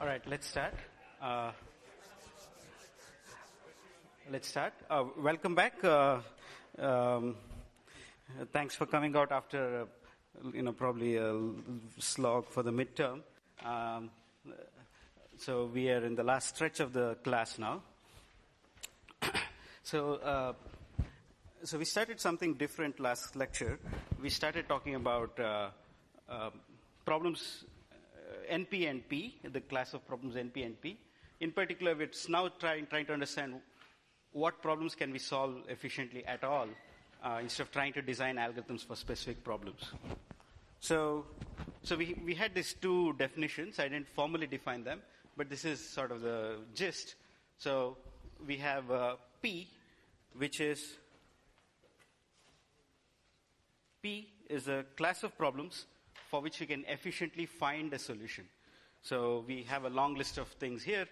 All right, let's start. Welcome back. Thanks for coming out after, probably a slog for the midterm. So we are in the last stretch of the class now. So we started something different last lecture. We started talking about problems NP and P, the class of problems NP and P. In particular, we're now trying to understand what problems can we solve efficiently at all instead of trying to design algorithms for specific problems. So we had these two definitions. I didn't formally define them, but this is sort of the gist. So we have P, which is a class of problems for which we can efficiently find a solution. So we have a long list of things here,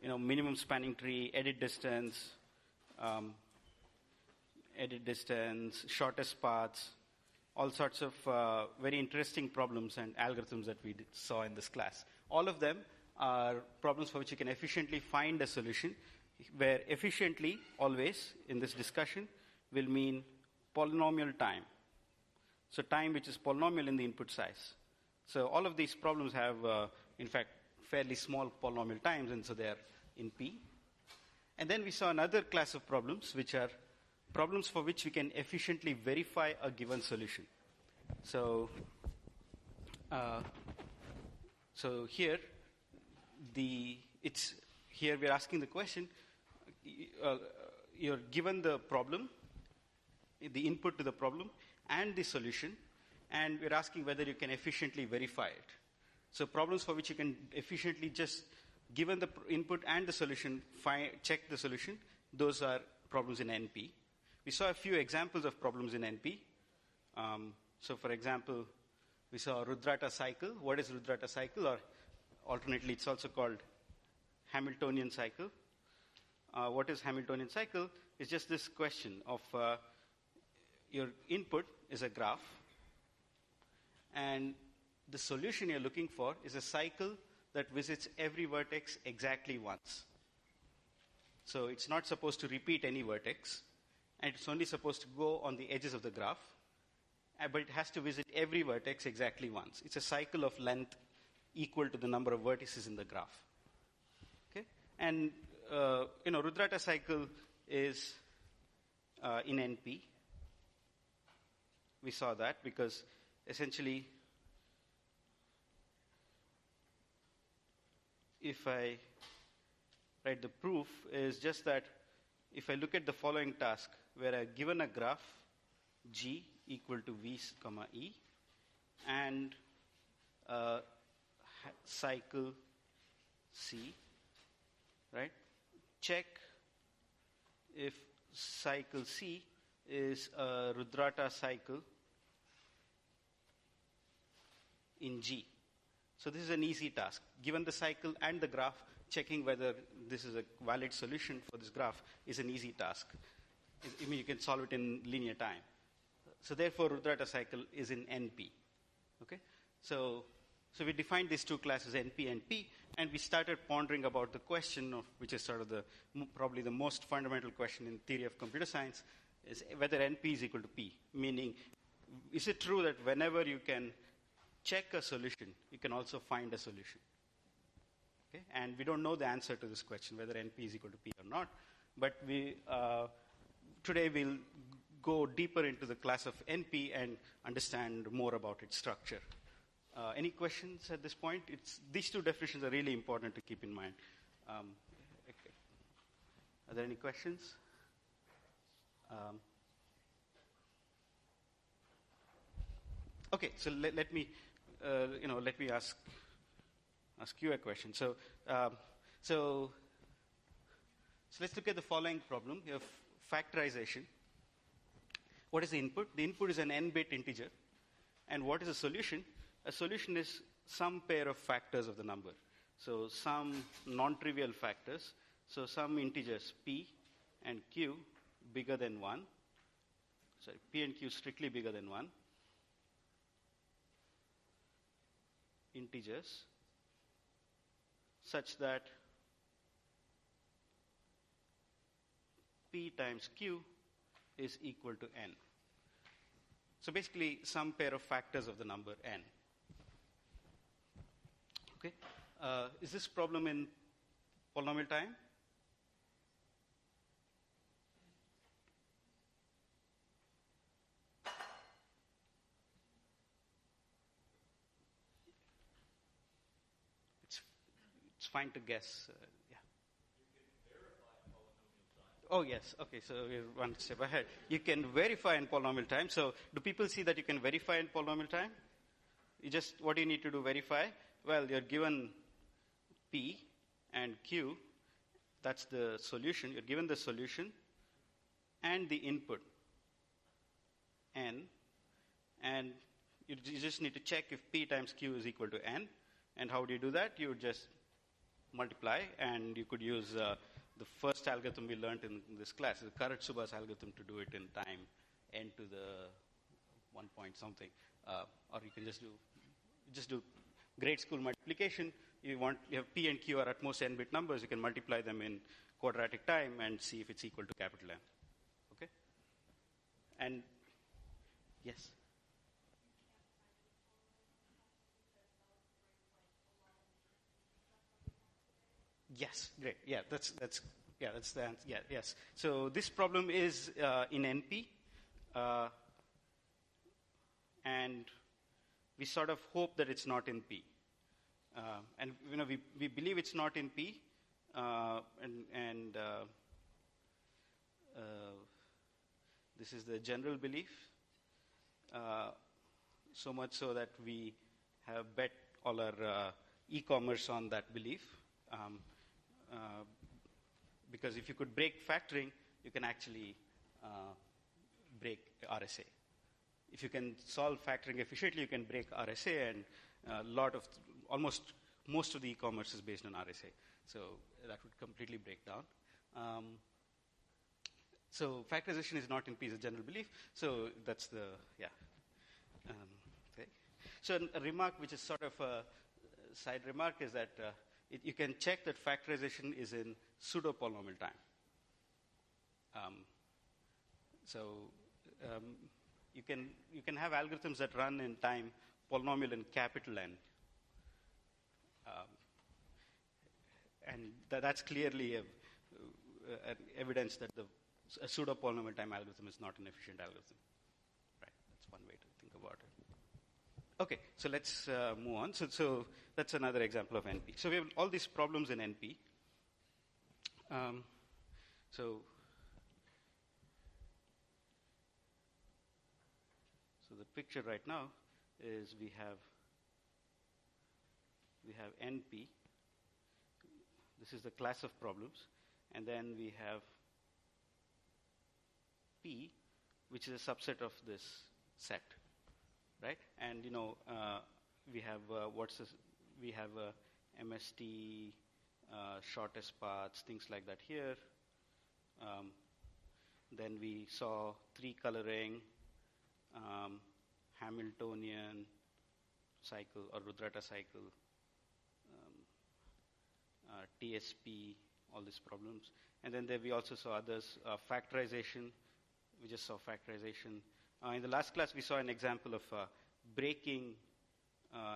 minimum spanning tree, edit distance, shortest paths, all sorts of very interesting problems and algorithms that we saw in this class. All of them are problems for which you can efficiently find a solution, where efficiently, always, in this discussion, will mean polynomial time. So time which is polynomial in the input size. So all of these problems have, in fact, fairly small polynomial times, and so they are in P. And then we saw another class of problems, which are problems for which we can efficiently verify a given solution. So here we're asking the question, you're given the problem, the input to the problem, and the solution, and we're asking whether you can efficiently verify it. So problems for which you can efficiently just, given the input and the solution, check the solution, those are problems in NP. We saw a few examples of problems in NP. So for example, we saw Rudrata cycle. What is Rudrata cycle? Or alternately, it's also called Hamiltonian cycle. What is Hamiltonian cycle? It's just this question of your input is a graph, and the solution you're looking for is a cycle that visits every vertex exactly once. So it's not supposed to repeat any vertex, and it's only supposed to go on the edges of the graph, but it has to visit every vertex exactly once. It's a cycle of length equal to the number of vertices in the graph. Okay? And, Rudrata cycle is in NP. We saw that because essentially, if I write the proof, is just that if I look at the following task, where I've given a graph G equal to V, E, and cycle C, right? Check if cycle C is a Rudrata cycle in G. So this is an easy task. Given the cycle and the graph, checking whether this is a valid solution for this graph is an easy task. I mean, you can solve it in linear time. So therefore, Rudrata cycle is in NP. Okay? So we defined these two classes, NP and P, and we started pondering about the question of, which is sort of probably the most fundamental question in theory of computer science, is whether NP is equal to P. Meaning, is it true that whenever you can check a solution, you can also find a solution? Okay? And we don't know the answer to this question, whether NP is equal to P or not. But today we'll go deeper into the class of NP and understand more about its structure. Any questions at this point? These two definitions are really important to keep in mind. Okay. Are there any questions? Okay, so let me ask you a question. So let's look at the following problem. You have factorization. What is the input? The input is an n-bit integer. And what is a solution? A solution is some pair of factors of the number. So some non-trivial factors. So some integers p and q bigger than 1. Sorry, p and q strictly bigger than 1. Integers such that P times Q is equal to n. So basically, some pair of factors of the number n. Okay. Is this problem in polynomial time? It's fine to guess. Yeah. Oh, yes. Okay, so we're one step ahead. You can verify in polynomial time. So do people see that you can verify in polynomial time? What do you need to do verify? Well, you're given P and Q. That's the solution. You're given the solution and the input, n. And you just need to check if P times Q is equal to n. And how do you do that? You would just multiply, and you could use the first algorithm we learned in this class, the Karat-Subba's algorithm, to do it in time, n to the 1 point something. Or you can just do grade school multiplication. You have P and Q are at most n-bit numbers. You can multiply them in quadratic time and see if it's equal to capital N. Okay? And yes? Yes, great. Yeah, that's the answer. Yeah, yes. So this problem is in NP, and we sort of hope that it's not in P. And we believe it's not in P, and this is the general belief. So much so that we have bet all our e-commerce on that belief. Because if you could break factoring, you can actually break RSA. If you can solve factoring efficiently, you can break RSA, and most of the e-commerce is based on RSA. So that would completely break down. So factorization is not in P is a general belief. So that's the, yeah. Okay. So a remark which is sort of a side remark is that you can check that factorization is in pseudo-polynomial time. You can have algorithms that run in time polynomial in capital N. And that's clearly an evidence that a pseudo-polynomial time algorithm is not an efficient algorithm. Right? That's one way to think about it. Okay, so let's move on. So that's another example of NP. So we have all these problems in NP. So the picture right now is we have NP. This is the class of problems, and then we have P, which is a subset of this set. Right, and we have we have MST, shortest paths, things like that here. Then we saw tree coloring, Hamiltonian cycle or Rudrata cycle, TSP, all these problems, and then we also saw others. Factorization, we just saw factorization. In the last class, we saw an example of breaking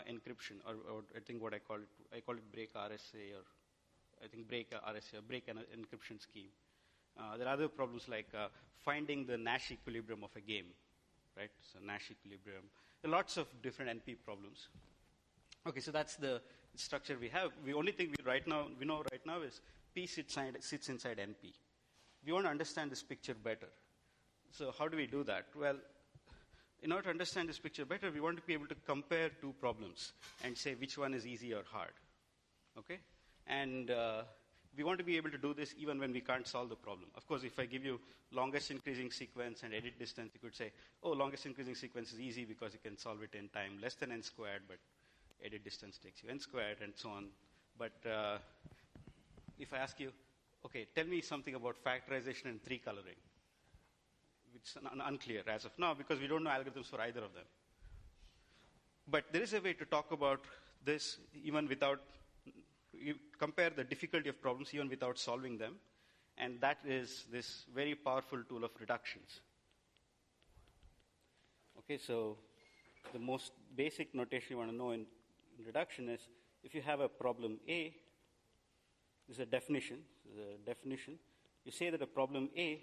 encryption, or I think what I call it break RSA, or I think break RSA, or break an encryption scheme. There are other problems like finding the Nash equilibrium of a game, right? So Nash equilibrium. There are lots of different NP problems. Okay, so that's the structure we have. The only thing we know right now is P sits inside NP. We want to understand this picture better. So how do we do that? Well, in order to understand this picture better, we want to be able to compare two problems and say which one is easy or hard. Okay? And we want to be able to do this even when we can't solve the problem. Of course, if I give you longest increasing sequence and edit distance, you could say, oh, longest increasing sequence is easy because you can solve it in time less than n squared, but edit distance takes you n squared, and so on. But if I ask you, okay, tell me something about factorization and tree coloring, which is unclear as of now because we don't know algorithms for either of them. But there is a way to talk about this even without you compare the difficulty of problems even without solving them, and that is this very powerful tool of reductions. Okay, so the most basic notation you want to know in reduction is if you have a problem A, this is a definition. You say that a problem A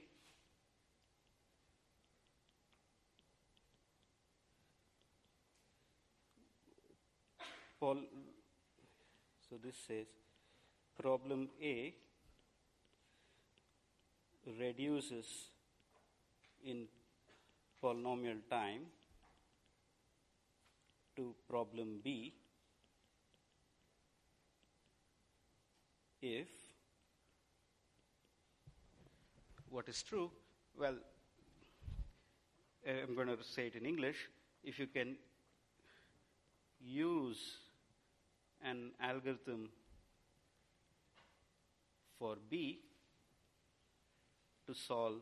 so this says problem A reduces in polynomial time to problem B if what is true? Well, I'm going to say it in English. If you can use an algorithm for B to solve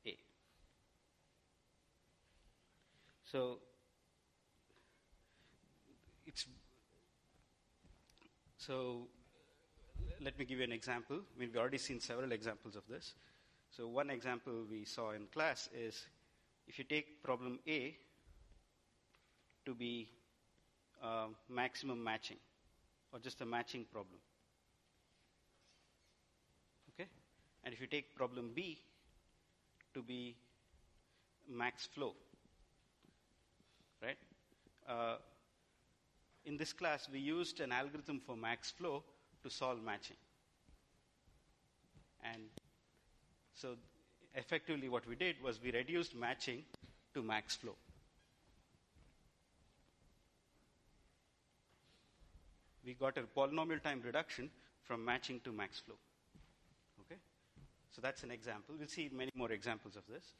A. So let me give you an example. We've already seen several examples of this. So one example we saw in class is if you take problem A to be maximum matching or just a matching problem. Okay? And if you take problem B to be max flow, right? In this class, we used an algorithm for max flow to solve matching. And so effectively what we did was we reduced matching to max flow. We got a polynomial time reduction from matching to max flow. Okay? So that's an example. We'll see many more examples of this.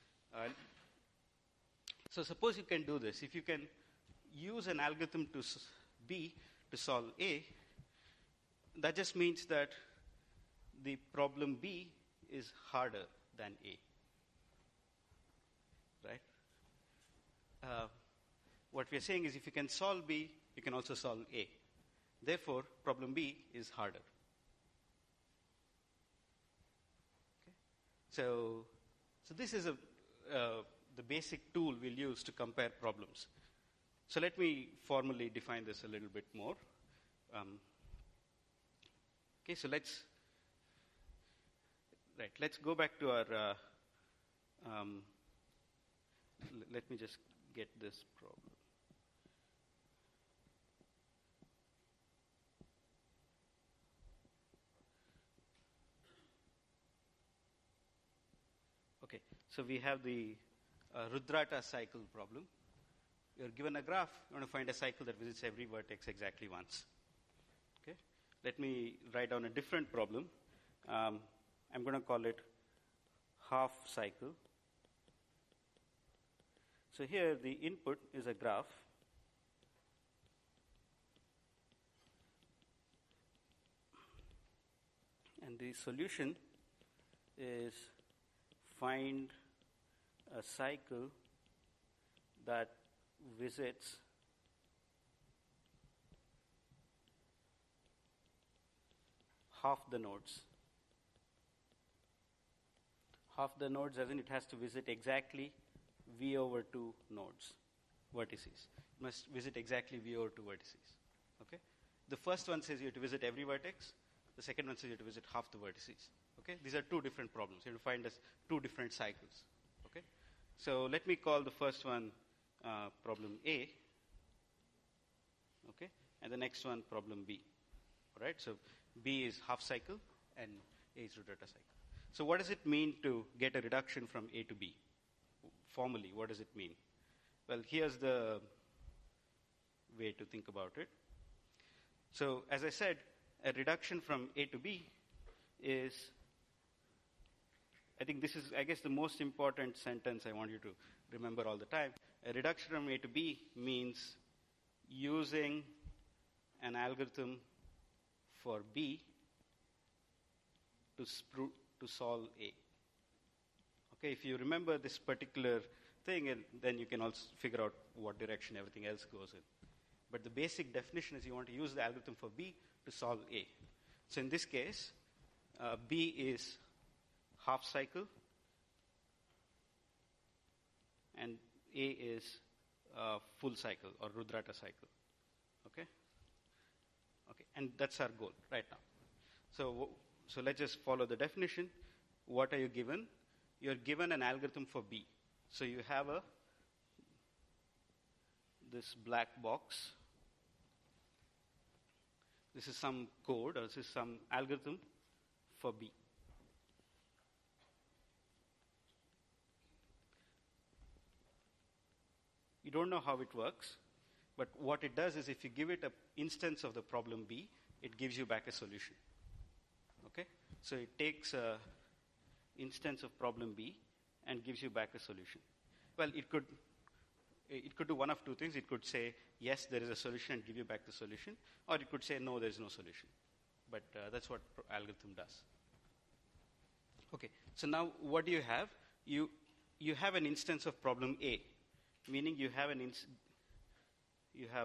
So suppose you can do this. If you can use an algorithm to B to solve A, that just means that the problem B is harder than A. Right? What we're saying is if you can solve B, you can also solve A. Therefore, problem B is harder. Okay? So this is the basic tool we'll use to compare problems. So let me formally define this a little bit more. Okay, so let's go back to our. Let me just get this problem. Okay, so we have the Rudrata cycle problem. You're given a graph, you want to find a cycle that visits every vertex exactly once. Okay, let me write down a different problem. I'm going to call it half cycle. So here the input is a graph. And the solution is find a cycle that visits half the nodes. Half the nodes as in it has to visit exactly V over 2 nodes, vertices. It must visit exactly V over 2 vertices. Okay? The first one says you have to visit every vertex. The second one says you have to visit half the vertices. Okay? These are two different problems. You have to find two different cycles. Okay? So let me call the first one problem A. Okay? And the next one problem B. All right? So B is half cycle and A is Rudrata cycle. So what does it mean to get a reduction from A to B? Formally, what does it mean? Well, here's the way to think about it. So as I said, a reduction from A to B is, I think this is, I guess, the most important sentence I want you to remember all the time. A reduction from A to B means using an algorithm for B to solve A. Okay, if you remember this particular thing, and then you can also figure out what direction everything else goes in. But the basic definition is you want to use the algorithm for B to solve A. So in this case, B is half cycle, and A is full cycle or Rudrata cycle. Okay? Okay, and that's our goal right now. So let's just follow the definition. What are you given? You're given an algorithm for B. So you have this black box. This is some code, or this is some algorithm for B. You don't know how it works, but what it does is if you give it an instance of the problem B, it gives you back a solution. Okay? So it takes an instance of problem B and gives you back a solution. Well, it could do one of two things. It could say, yes, there is a solution and give you back the solution, or it could say, no, there is no solution. But that's what algorithm does. Okay, so now what do you have? You have an instance of problem A, meaning you have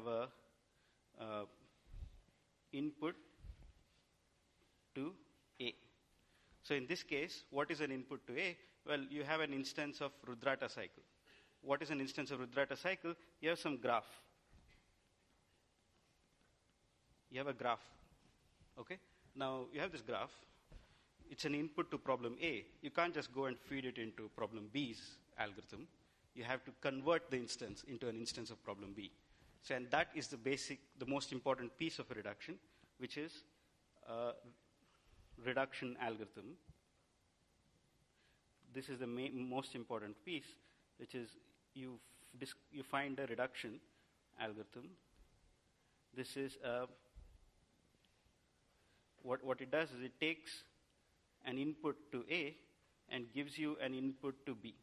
a input to A. So in this case, what is an input to A? Well, you have an instance of Rudrata cycle. What is an instance of Rudrata cycle? You have some graph. You have a graph. Okay? Now, you have this graph. It's an input to problem A. You can't just go and feed it into problem B's algorithm. You have to convert the instance into an instance of problem B. So, and that is the most important piece of a reduction, which is a reduction algorithm. This is the most important piece, which is you find a reduction algorithm. This is what it does is it takes an input to A and gives you an input to B.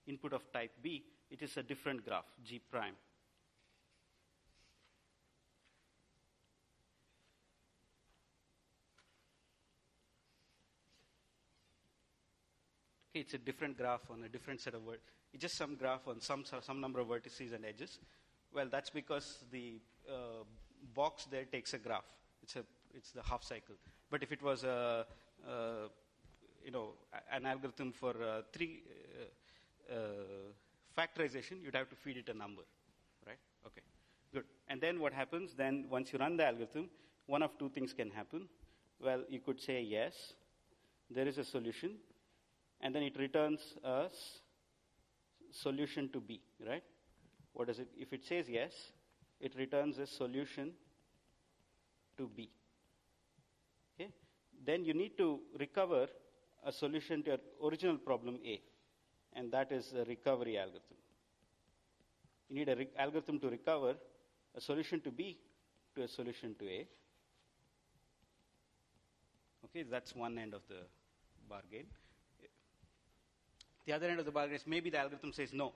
Input of type B, it is a different graph, G prime. Okay, it's a different graph on a different set of words. It's just some graph on some number of vertices and edges. Well, that's because the box there takes a graph. It's the half cycle. But if it was an algorithm for factorization, you'd have to feed it a number, right? Okay, good. And then what happens? Then once you run the algorithm, one of two things can happen. Well, you could say yes, there is a solution, and then it returns a solution to B, right? What is it? If it says yes, it returns a solution to B. Okay? Then you need to recover a solution to your original problem A, and that is a recovery algorithm. You need an algorithm to recover a solution to B to a solution to A. Okay, that's one end of the bargain. The other end of the bargain is maybe the algorithm says no.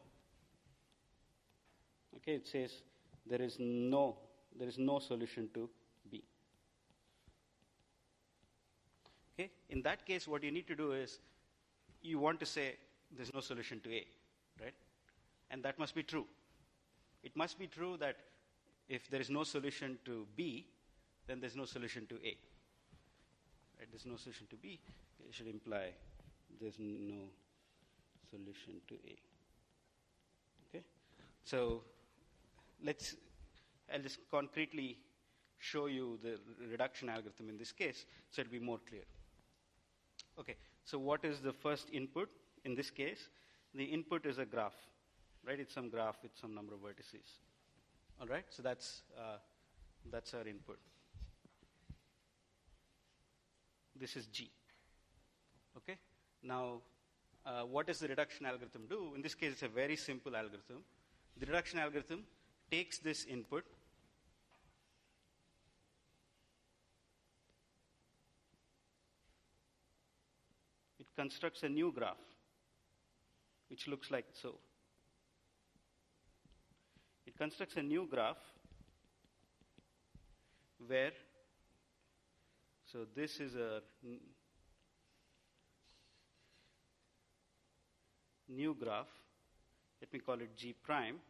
Okay, it says there is no solution to B. Okay, in that case, what you need to do is you want to say there's no solution to A, right? And that must be true. It must be true that if there is no solution to B, then there's no solution to A. Right? There's no solution to B. It should imply there's no solution to A. Okay? So I'll just concretely show you the reduction algorithm in this case, so it'll be more clear. Okay, so what is the first input? In this case, the input is a graph, right? It's some graph with some number of vertices. All right, so that's our input. This is G. Okay, now what does the reduction algorithm do? In this case, it's a very simple algorithm. The reduction algorithm takes this input, it constructs a new graph, which looks like so. It constructs a new graph where, so this is a new graph, let me call it G prime,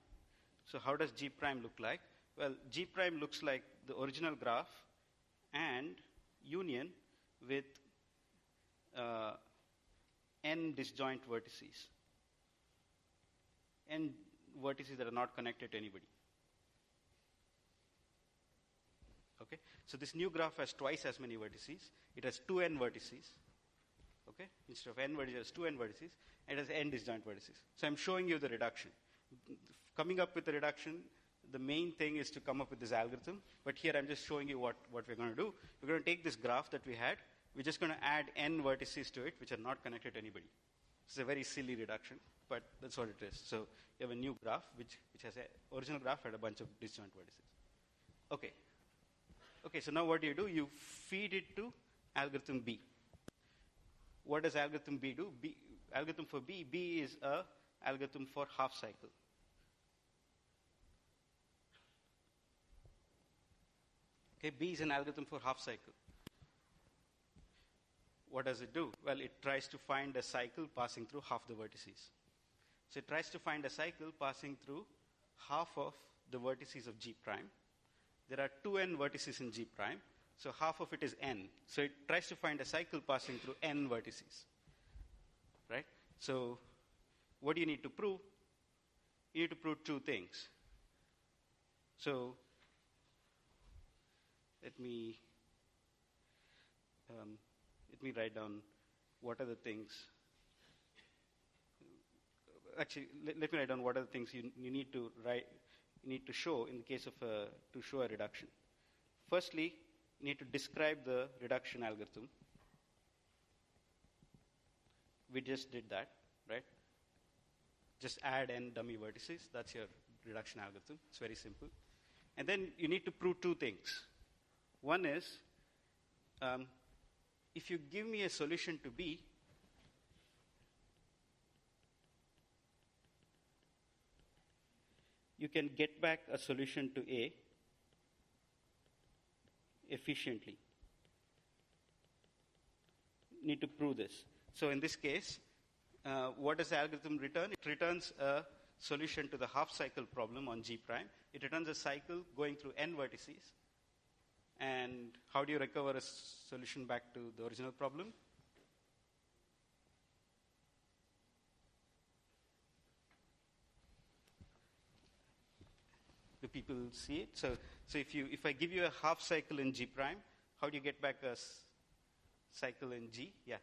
So how does G prime look like? Well, G prime looks like the original graph and union with n disjoint vertices. N vertices that are not connected to anybody. Okay? So this new graph has twice as many vertices. It has 2n vertices. Okay? Instead of n vertices, it has 2n vertices. And it has n disjoint vertices. So I'm showing you the reduction. Coming up with the reduction, the main thing is to come up with this algorithm. But here I'm just showing you what we're going to do. We're going to take this graph that we had. We're just going to add n vertices to it, which are not connected to anybody. It's a very silly reduction, but that's what it is. So you have a new graph, which has an original graph had a bunch of disjoint vertices. Okay, so now what do? You feed it to algorithm B. What does algorithm B do? Algorithm for B is a algorithm for half cycle. Okay, B is an algorithm for half cycle. What does it do? Well, it tries to find a cycle passing through half the vertices. So it tries to find a cycle passing through half of the vertices of G prime. There are 2n vertices in G prime, so half of it is n. So it tries to find a cycle passing through n vertices. Right? So what do you need to prove? You need to prove two things. So let me write down what are the things. Actually, let me write down what are the things you need to write. You need to show in the case of to show a reduction. Firstly, you need to describe the reduction algorithm. We just did that, right? Just add n dummy vertices. That's your reduction algorithm. It's very simple. And then you need to prove two things. One is, if you give me a solution to B, you can get back a solution to A efficiently. Need to prove this. So in this case, what does the algorithm return? It returns a solution to the half cycle problem on G prime. It returns a cycle going through n vertices. And how do you recover a solution back to the original problem? Do people see it? So if I give you a half cycle in G prime, how do you get back a cycle in G? Yeah.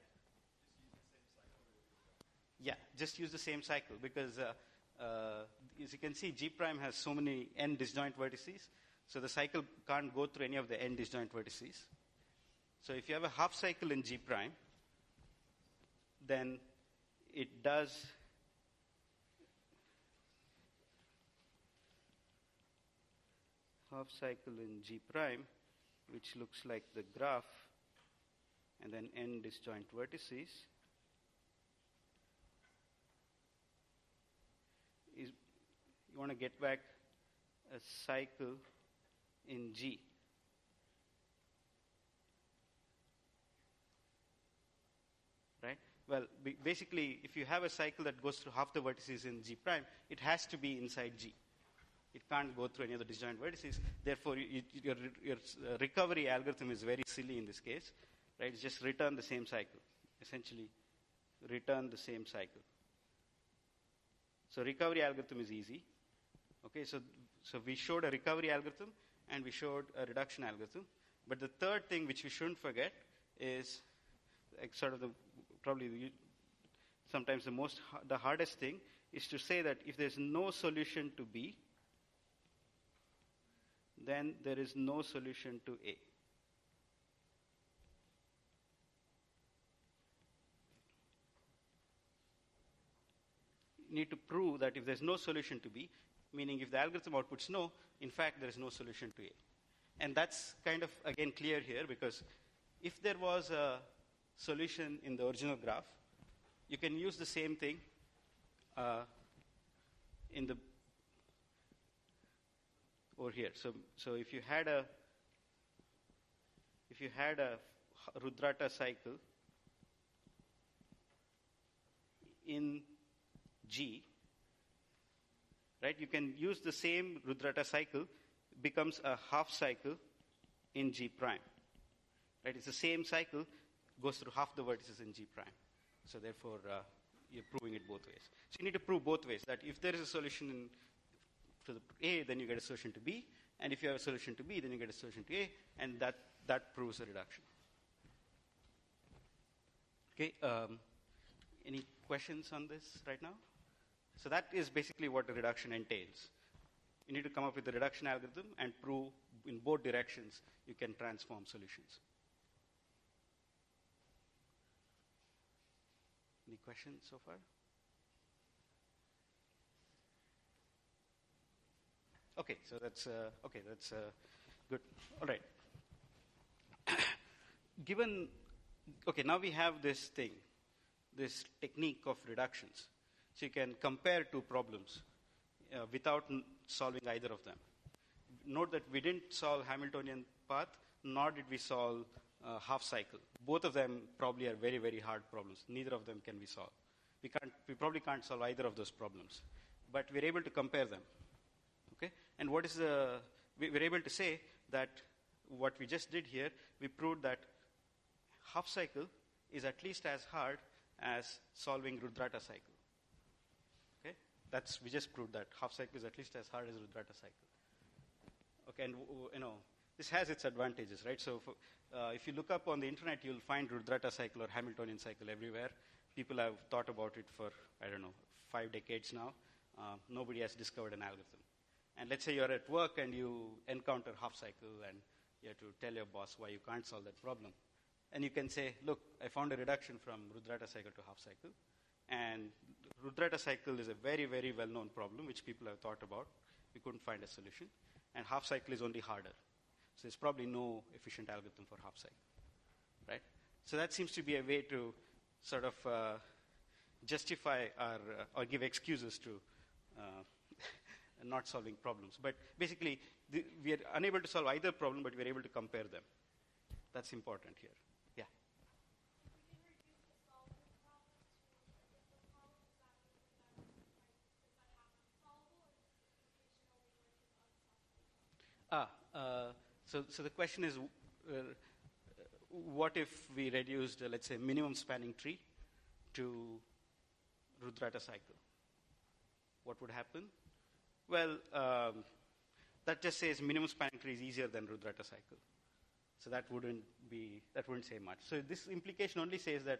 Yeah, just use the same cycle because as you can see, G prime has so many n disjoint vertices. So the cycle can't go through any of the n disjoint vertices. So if you have a half cycle in G prime, then it does half cycle in G prime, which looks like the graph, and then n disjoint vertices. You want to get back a cycle in G. Right? Well, basically, if you have a cycle that goes through half the vertices in G prime, it has to be inside G. It can't go through any of the disjoint vertices. Therefore, your recovery algorithm is very silly in this case. Right? It's just return the same cycle. Essentially, return the same cycle. So recovery algorithm is easy. Okay, so we showed a recovery algorithm and we showed a reduction algorithm. But the third thing which we shouldn't forget is sort of sometimes the hardest thing is to say that if there's no solution to B, then there is no solution to A. You need to prove that if there's no solution to B, meaning if the algorithm outputs no, in fact, there is no solution to A. And that's kind of, again, clear here because if there was a solution in the original graph, you can use the same thing over here. So if you had a Rudrata cycle in G, right? You can use the same Rudrata cycle, becomes a half cycle in G prime, right? It's the same cycle, goes through half the vertices in G prime. So therefore, you're proving it both ways. So you need to prove both ways, that if there is a solution to the A, then you get a solution to B, and if you have a solution to B, then you get a solution to A, and that proves a reduction. Okay, any questions on this right now? So that is basically what the reduction entails. You need to come up with a reduction algorithm and prove in both directions you can transform solutions. Any questions so far? Okay, so that's good. All right. Now we have this technique of reductions. So you can compare two problems without solving either of them. Note that we didn't solve Hamiltonian path, nor did we solve half cycle. Both of them probably are very, very hard problems. Neither of them can be solved. We probably can't solve either of those problems, but we're able to compare them. Okay, and we're able to say that what we just did here, we proved that half cycle is at least as hard as solving Rudrata cycle. Okay, we just proved that half cycle is at least as hard as Rudrata cycle. Okay, and this has its advantages, right? So if you look up on the internet, you'll find Rudrata cycle or Hamiltonian cycle everywhere. People have thought about it for 5 decades now. Nobody has discovered an algorithm. And let's say you're at work and you encounter half cycle and you have to tell your boss why you can't solve that problem. And you can say, look, I found a reduction from Rudrata cycle to half cycle. And Rudrata cycle is a very, very well-known problem which people have thought about. We couldn't find a solution. And half cycle is only harder. So there's probably no efficient algorithm for half cycle, right? So that seems to be a way to sort of justify or give excuses to not solving problems. But basically, we are unable to solve either problem, but we're able to compare them. That's important here. Yeah. So the question is, what if we reduced, let's say, minimum spanning tree to Rudrata cycle? What would happen? Well, that just says minimum spanning tree is easier than Rudrata cycle. So that wouldn't say much. So this implication only says that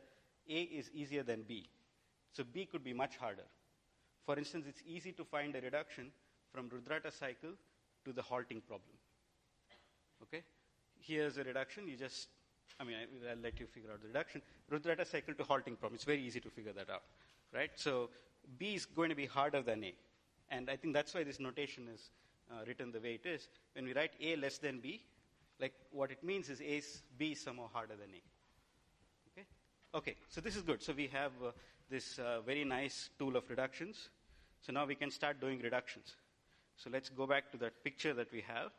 A is easier than B. So B could be much harder. For instance, it's easy to find a reduction from Rudrata cycle to the halting problem. Okay? Here's a reduction. I'll let you figure out the reduction. Rudrata cycle to halting problem. It's very easy to figure that out, right? So B is going to be harder than A. And I think that's why this notation is written the way it is. When we write A less than B, like what it means is B is somehow harder than A. Okay, so this is good. So we have this very nice tool of reductions. So now we can start doing reductions. So let's go back to that picture that we have.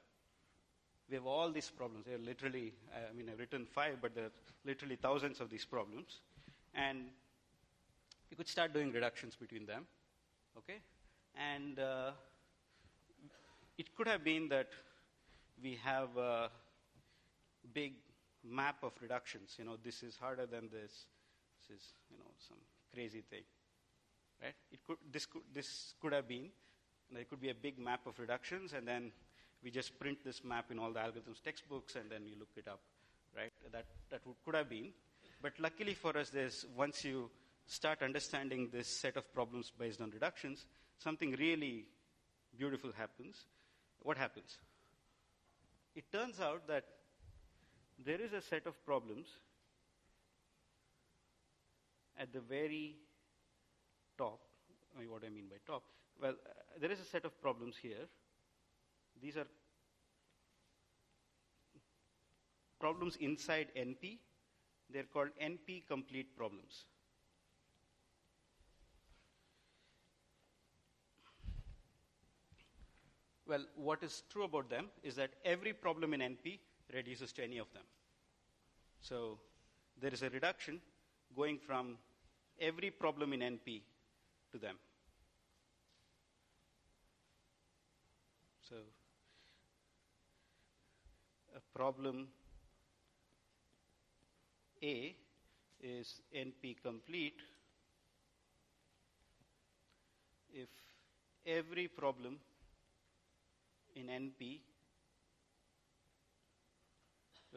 We have all these problems. They're literally, I've written 5, but there are literally thousands of these problems. And we could start doing reductions between them. Okay? And it could have been that we have a big map of reductions. This is harder than this. This is, some crazy thing, right? This could have been. There could be a big map of reductions, and then we just print this map in all the algorithms textbooks, and then you look it up, right? That could have been. But luckily for us, once you start understanding this set of problems based on reductions, something really beautiful happens. What happens? It turns out that there is a set of problems at the very top. What I mean by top? Well, there is a set of problems here. These are problems inside NP. They're called NP complete problems. Well, what is true about them is that every problem in NP reduces to any of them. So there is a reduction going from every problem in NP to them. So a problem A is NP complete if every problem in NP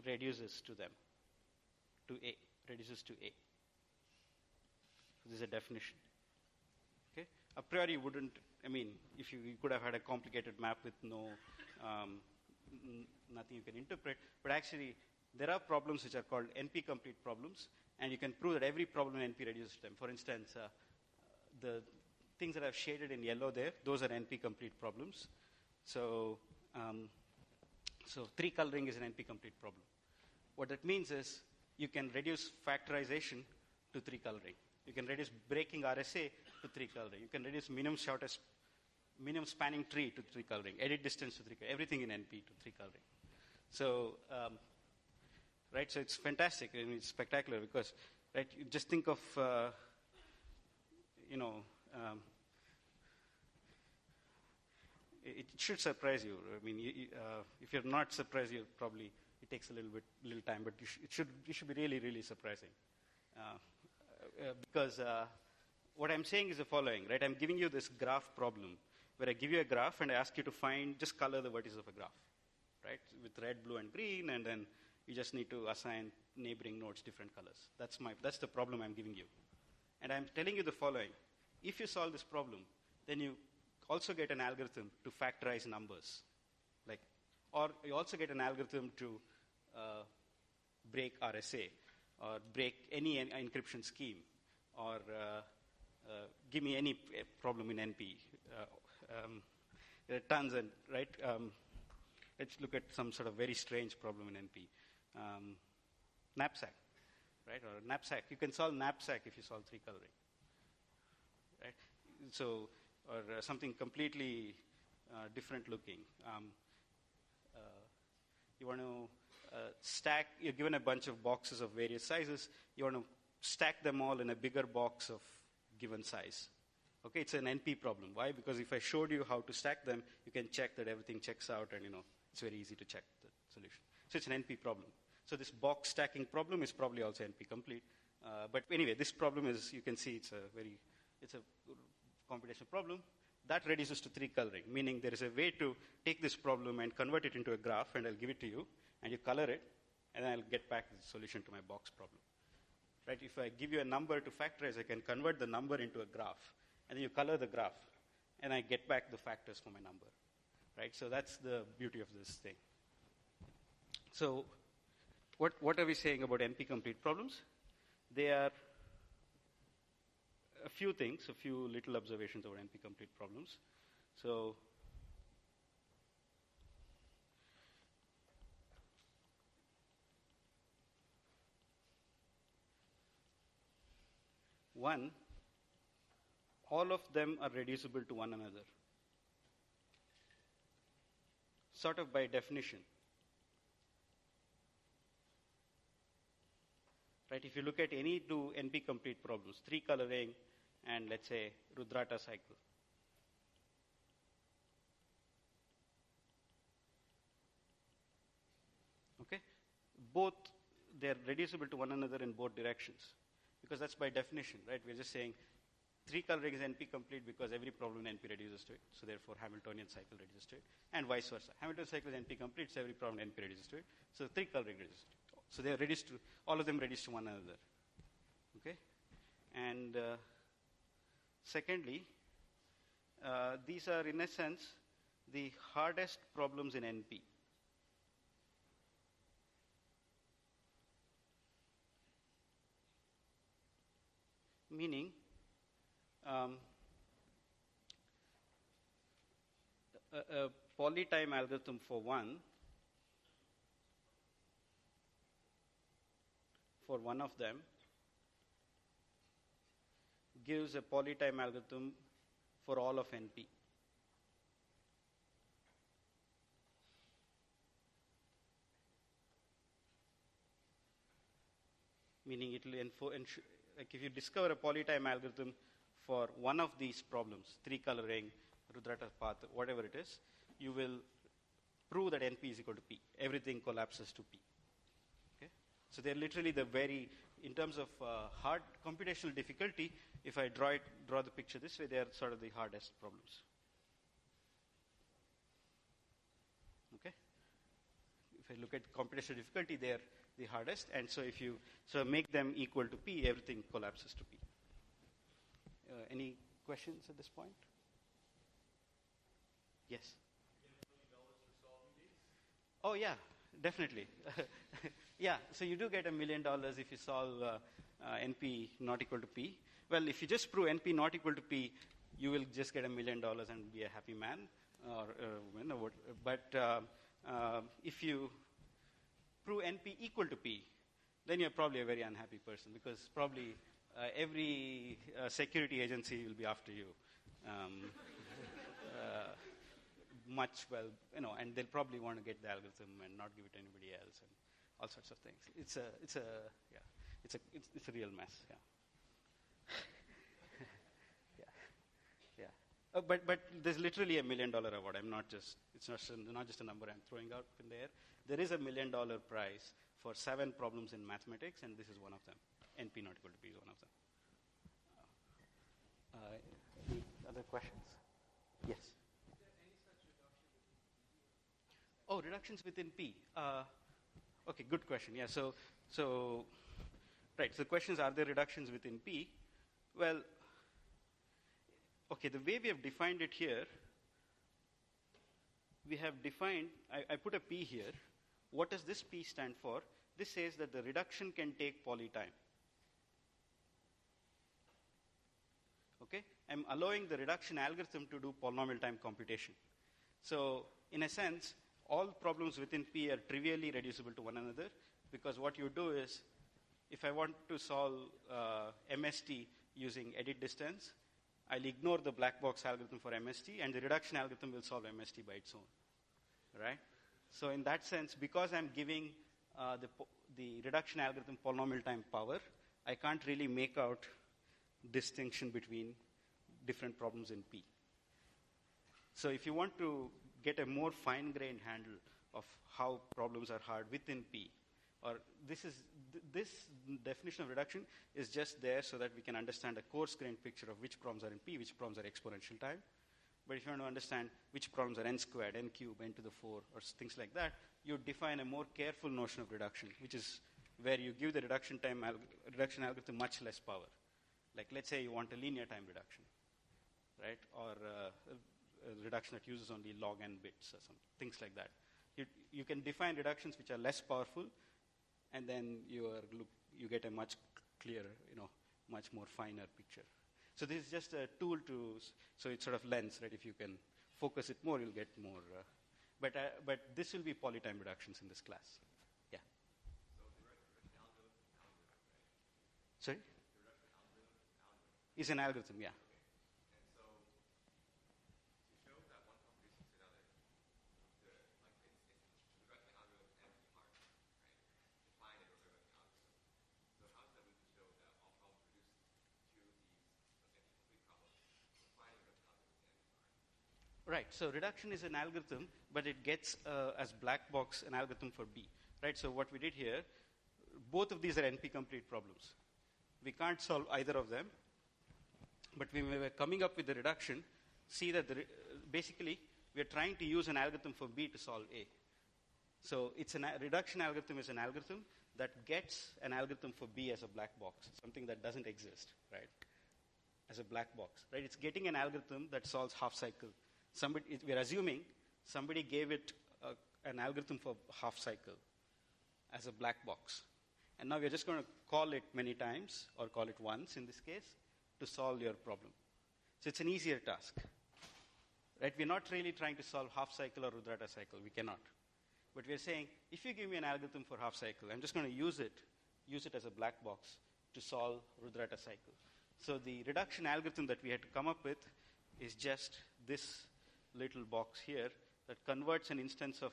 reduces to them, to A, reduces to A. So this is a definition. Okay? A priori, you wouldn't, I mean, if you could have had a complicated map with no, nothing you can interpret, but actually, there are problems which are called NP-complete problems, and you can prove that every problem in NP reduces to them. For instance, the things that I've shaded in yellow there, those are NP-complete problems. So, so 3-coloring is an NP-complete problem. What that means is you can reduce factorization to 3-coloring. You can reduce breaking RSA to 3-coloring. You can reduce minimum spanning tree to 3-coloring, edit distance to 3-coloring, everything in NP to 3-coloring. So, right, so it's fantastic. I mean, it's spectacular because, right, you just think of, you know, it should surprise you. I mean, if you're not surprised, you probably, it takes a little time, but it should be really, really surprising. Because what I'm saying is the following, right? I'm giving you this graph problem where I give you a graph and I ask you to just color the vertices of a graph, right? With red, blue, and green, and then you just need to assign neighboring nodes different colors. That's the problem I'm giving you. And I'm telling you the following. If you solve this problem, then you also get an algorithm to factorize numbers. Or you also get an algorithm to break RSA, or break any encryption scheme, or give me any problem in NP. There are tons, and right? Let's look at some sort of very strange problem in NP. Knapsack, right? Or knapsack. You can solve knapsack if you solve 3-coloring, right? So, or something completely different looking. You want to stack, you're given a bunch of boxes of various sizes, you want to stack them all in a bigger box of given size. Okay, it's an NP problem. Why? Because if I showed you how to stack them, you can check that everything checks out, and it's very easy to check the solution. So it's an NP problem. So this box stacking problem is probably also NP complete. But anyway, this problem is, you can see it's a computational problem. That reduces to 3-coloring, meaning there is a way to take this problem and convert it into a graph, and I'll give it to you, and you color it, and then I'll get back the solution to my box problem. Right? If I give you a number to factorize, I can convert the number into a graph, and then you color the graph, and I get back the factors for my number. Right? So that's the beauty of this thing. So what are we saying about NP-complete problems? They are a few things, a few little observations about NP-complete problems. So, one, all of them are reducible to one another, sort of by definition. Right? If you look at any two NP-complete problems, 3-coloring, and let's say Rudrata cycle. Okay? Both, they're reducible to one another in both directions. Because that's by definition, right? We're just saying 3-coloring is NP-complete because every problem in NP reduces to it. So therefore, Hamiltonian cycle reduces to it. And vice versa. Hamiltonian cycle is NP-complete, so every problem in NP reduces to it. So 3-coloring reduces to it. So they're reduced to, all of them reduce to one another. Okay? And secondly, these are, in a sense, the hardest problems in NP. Meaning, a polytime algorithm for one of them gives a polytime algorithm for all of NP. Meaning it will like if you discover a polytime algorithm for one of these problems, 3-coloring, Rudrata path, whatever it is, you will prove that NP is equal to P. Everything collapses to P. Okay? So they're literally in terms of hard computational difficulty, if I draw the picture this way, they are sort of the hardest problems. Okay? If I look at computational difficulty, they are the hardest, and so if you make them equal to P, everything collapses to P. Any questions at this point? Yes? Oh yeah, definitely. Yeah, so you do get $1 million if you solve NP not equal to P. Well, if you just prove NP not equal to P, you will just get $1 million and be a happy man or woman. But if you prove NP equal to P, then you're probably a very unhappy person, because probably every security agency will be after you. And they'll probably want to get the algorithm and not give it to anybody else, and all sorts of things. It's a real mess. Yeah. Yeah. But there's literally $1 million award. It's not just a number I'm throwing out in the air. There is $1 million prize for 7 problems in mathematics, and this is one of them. NP not equal to P is one of them. Any other questions? Yes. Oh, reductions within P. Okay, good question. Yeah, so the question is, are there reductions within P? Well, okay, the way we have defined it here, we have defined, I put a P here. What does this P stand for? This says that the reduction can take poly time. Okay, I'm allowing the reduction algorithm to do polynomial time computation. So, in a sense, all problems within P are trivially reducible to one another, because what you do is, if I want to solve MST using edit distance, I'll ignore the black box algorithm for MST, and the reduction algorithm will solve MST by its own, right? So in that sense, because I'm giving the reduction algorithm polynomial time power, I can't really make out distinction between different problems in P. So if you want to get a more fine-grained handle of how problems are hard within P, or this definition of reduction is just there so that we can understand a coarse-grained picture of which problems are in P, which problems are exponential time. But if you want to understand which problems are n squared, n cubed, n to the 4, or things like that, you define a more careful notion of reduction, which is where you give the reduction algorithm much less power. Like, let's say you want a linear time reduction, right? Or a reduction that uses only log n bits or some things like that. You can define reductions which are less powerful, and then you get a much clearer, much more finer picture. So this is just a tool so it sort of lends, right? If you can focus it more, you'll get more. But this will be polytime reductions in this class. Yeah. So the reduction algorithm, right? Sorry? The reduction algorithm is an algorithm, yeah. Right, so reduction is an algorithm, but it gets as black box an algorithm for B. Right, so what we did here, both of these are NP-complete problems. We can't solve either of them, but when we were coming up with the reduction, see that basically we are trying to use an algorithm for B to solve A. So it's reduction algorithm is an algorithm that gets an algorithm for B as a black box, something that doesn't exist, right? As a black box, right? It's getting an algorithm that solves half cycle. We're assuming somebody gave it an algorithm for half cycle as a black box. And now we're just going to call it many times, or call it once in this case, to solve your problem. So it's an easier task. Right? We're not really trying to solve half cycle or Rudrata cycle. We cannot. But we're saying, if you give me an algorithm for half cycle, I'm just going to use it as a black box to solve Rudrata cycle. So the reduction algorithm that we had to come up with is just this little box here that converts an instance of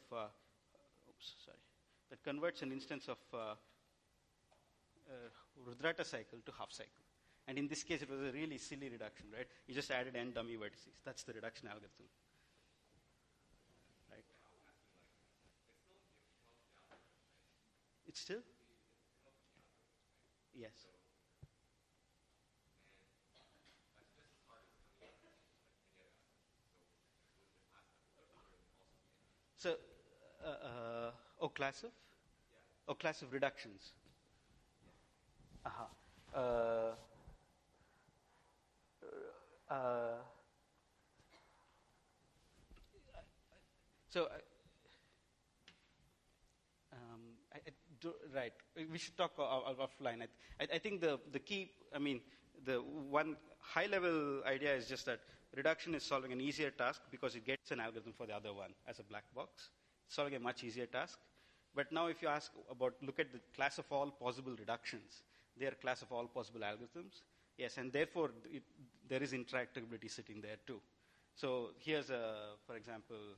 Rudrata cycle to half cycle. And in this case, it was a really silly reduction, right? You just added n dummy vertices. That's the reduction algorithm. It's still? Yes. So, class of? Oh, class of reductions. Uh-huh. Uh, uh, so, right. We should talk offline. I think the key, the one high-level idea is just that reduction is solving an easier task because it gets an algorithm for the other one as a black box. It's solving a much easier task. But now if you look at the class of all possible reductions, they are class of all possible algorithms. Yes, and therefore there is interactability sitting there too. So here's, for example,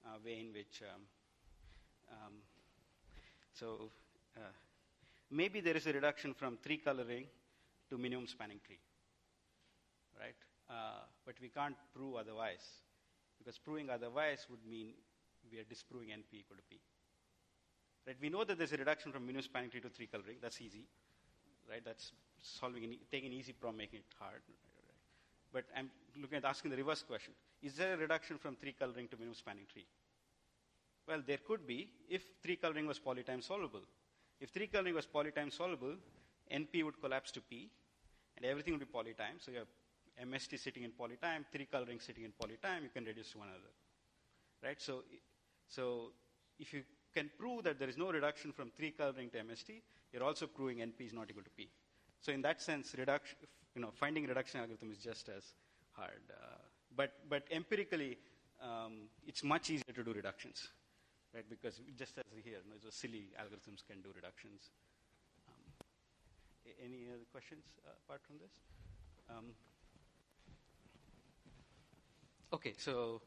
a way in which maybe there is a reduction from 3 coloring to minimum spanning tree, right? But we can't prove otherwise, because proving otherwise would mean we are disproving NP equal to P. Right? We know that there's a reduction from minimum spanning tree to 3 coloring. That's easy, right? That's taking an easy problem, making it hard. Right? But I'm asking the reverse question. Is there a reduction from 3 coloring to minimum spanning tree? Well, there could be if 3 coloring was polytime solvable. If 3 coloring was polytime solvable, NP would collapse to P, and everything would be polytime. So you have MST sitting in polytime, 3 coloring sitting in polytime, you can reduce to one another. Right? So if you can prove that there is no reduction from 3 coloring to MST, you're also proving NP is not equal to P. So in that sense, finding reduction algorithm is just as hard. But empirically, it's much easier to do reductions. Right, because just as here, so silly algorithms can do reductions. Any other questions apart from this? Okay, so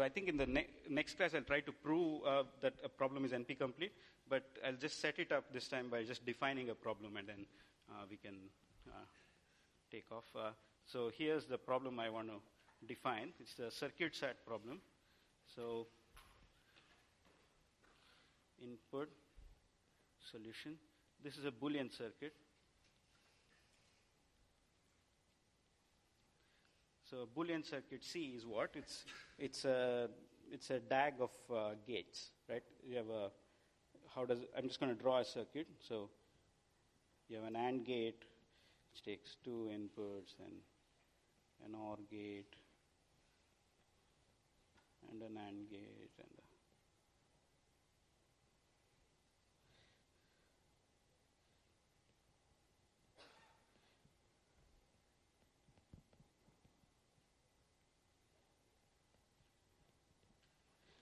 I think in the next class I'll try to prove that a problem is NP complete, but I'll just set it up this time by just defining a problem, and then we can take off. So here's the problem I want to define. It's the circuit SAT problem. So input, solution. This is a Boolean circuit. So a Boolean circuit C is what? It's a DAG of gates, right? You have I'm just going to draw a circuit. So you have an AND gate which takes 2 inputs, and an OR gate, and an AND gate, and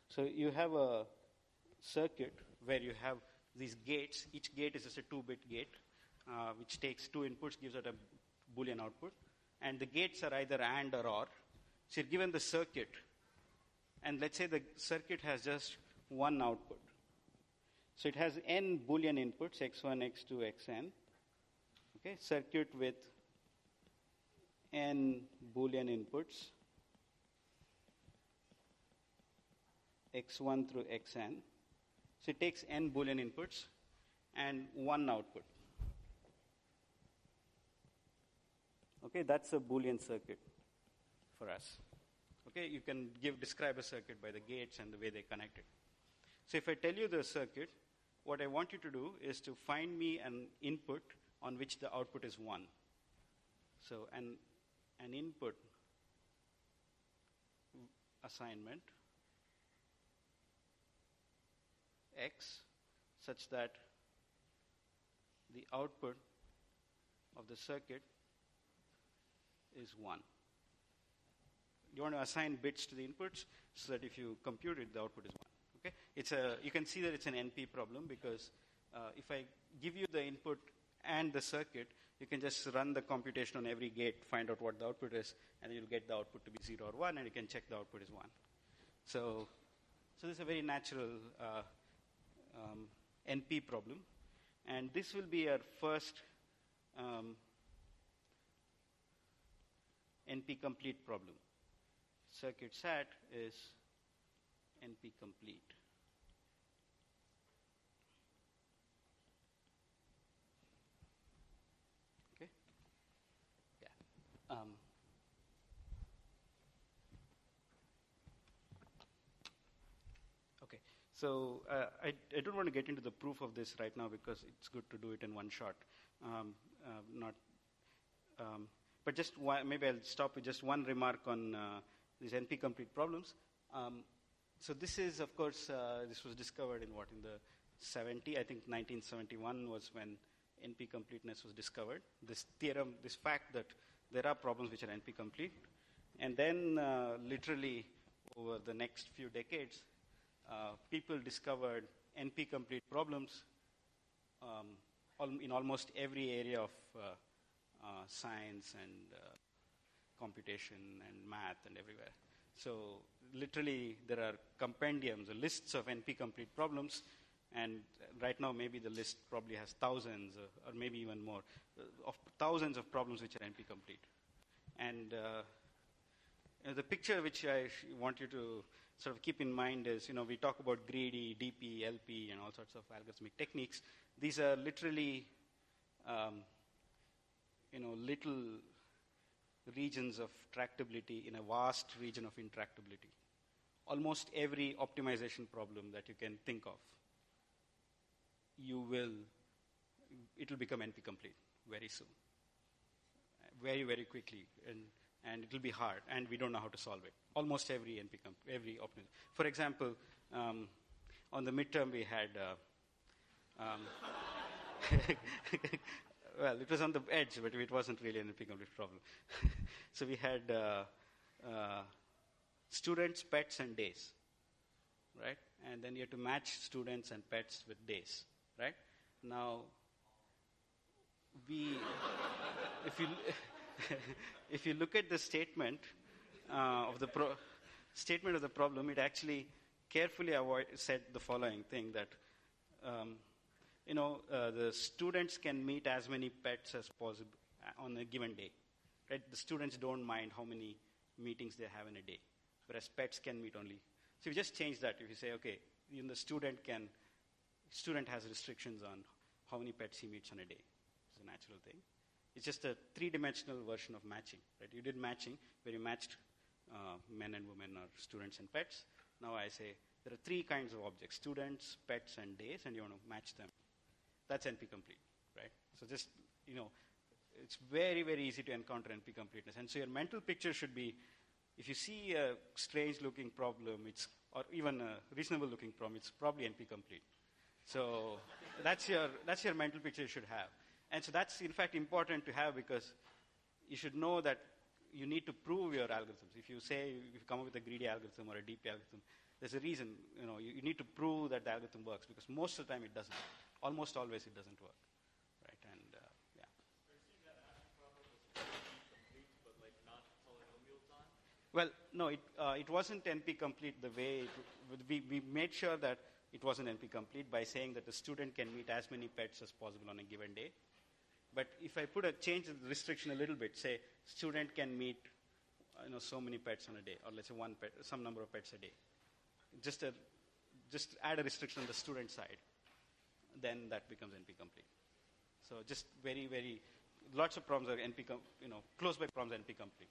so you have a circuit where you have these gates. Each gate is just a 2-bit gate, which takes 2 inputs, gives out a Boolean output. And the gates are either AND or OR. So you're given the circuit, and let's say the circuit has just one output. So it has n Boolean inputs, x1, x2, xn. Okay, circuit with n Boolean inputs, x1 through xn. So it takes n Boolean inputs and one output. Okay, that's a Boolean circuit for us. Okay, you can describe a circuit by the gates and the way they connect it. So if I tell you the circuit, what I want you to do is to find me an input on which the output is 1. So an input assignment x such that the output of the circuit is 1. You want to assign bits to the inputs so that if you compute it, the output is 1. Okay, you can see that it's an NP problem because if I give you the input and the circuit, you can just run the computation on every gate, find out what the output is, and you'll get the output to be 0 or 1, and you can check the output is 1. So this is a very natural NP problem, and this will be our first NP complete problem. Circuit SAT is NP complete. So I don't want to get into the proof of this right now because it's good to do it in one shot. Not, but just maybe I'll stop with just one remark on these NP-complete problems. So this is, of course, this was discovered in the 70s. I think 1971 was when NP-completeness was discovered. This theorem, this fact that there are problems which are NP-complete. And then literally over the next few decades, people discovered NP-complete problems in almost every area of science and computation and math and everywhere. So literally there are compendiums, lists of NP-complete problems, and right now maybe the list probably has thousands or maybe even more of thousands of problems which are NP-complete. And the picture which I want you to sort of keep in mind is, we talk about greedy, DP, LP, and all sorts of algorithmic techniques. These are literally, little regions of tractability in a vast region of intractability. Almost every optimization problem that you can think of, it will become NP-complete very soon, very, very quickly. And it will be hard, and we don't know how to solve it. Almost every optimization. For example, on the midterm we had, well, it was on the edge, but it wasn't really an NP-complete problem. So we had students, pets, and days, right? And then you have to match students and pets with days, right? Now, if you look at the statement of the problem, it actually carefully said the following thing, that the students can meet as many pets as possible on a given day. Right? The students don't mind how many meetings they have in a day, whereas pets can meet only. So if you just change that, if you say, okay, the student has restrictions on how many pets he meets on a day. It's a natural thing. It's just a three-dimensional version of matching. Right? You did matching where you matched men and women or students and pets. Now I say there are three kinds of objects: students, pets, and days, and you want to match them. That's NP-complete, right? So just, it's very, very easy to encounter NP-completeness. And so your mental picture should be, if you see a strange-looking problem, or even a reasonable-looking problem, it's probably NP-complete. So that's your mental picture you should have. And so that's, in fact, important to have, because you should know that you need to prove your algorithms. If you come up with a greedy algorithm or a DP algorithm, there's a reason. You need to prove that the algorithm works, because most of the time it doesn't. Almost always it doesn't work, right? And yeah. Are you saying that Ash's problem was NP-complete, but not polynomial time? Well, no, it wasn't NP-complete the way we made sure that it wasn't NP-complete by saying that the student can meet as many pets as possible on a given day. But if I change the restriction a little bit, say student can meet so many pets on a day, or let's say one pet, some number of pets a day. Just add a restriction on the student side, then that becomes NP-complete. So just very, very, lots of problems are close by problems are NP-complete.